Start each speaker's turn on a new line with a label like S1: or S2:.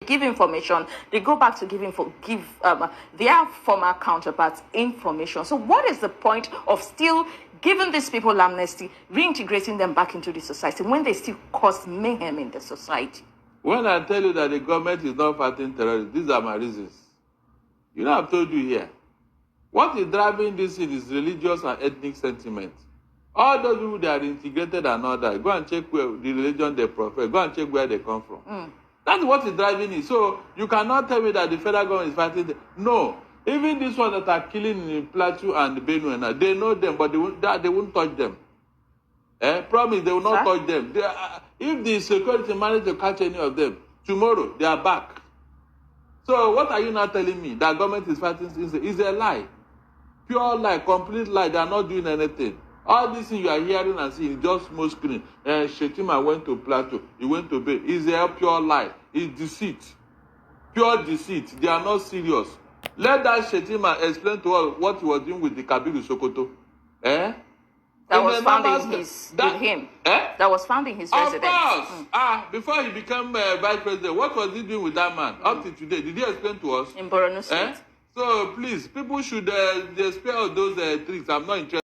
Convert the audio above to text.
S1: give information, they go back to give their former counterparts information. So what is the point of still giving these people amnesty, reintegrating them back into the society when they still cause mayhem in the society?
S2: When I tell you that the government is not fighting terrorists, these are my reasons. You know, I've told you here. What is driving this is religious and ethnic sentiment. All those people that are integrated and all that, go and check where the religion they profess, go and check where they come from. That's what is driving it. So you cannot tell me that the federal government is fighting them. No. Even these ones that are killing in Plateau and Benue, they know them, but they won't touch them. Promise, they will not touch them. If the security manage to catch any of them, tomorrow they are back. So what are you now telling me? That government is fighting is a lie. Pure lie, complete lie. They are not doing anything. All this thing you are hearing and seeing is just smoke screen. Shetima went to Plateau. He went to Bay. It's a pure lie. It's deceit. Pure deceit. They are not serious. Let that Shetima explain to us what he was doing with the Kabiru Sokoto.
S1: That was found in That was found in his residence.
S2: Of course. Before he became vice president, what was he doing with that man up to today? Did he explain to us?
S1: In Borno State.
S2: So please, people should spare those tricks. I'm not interested.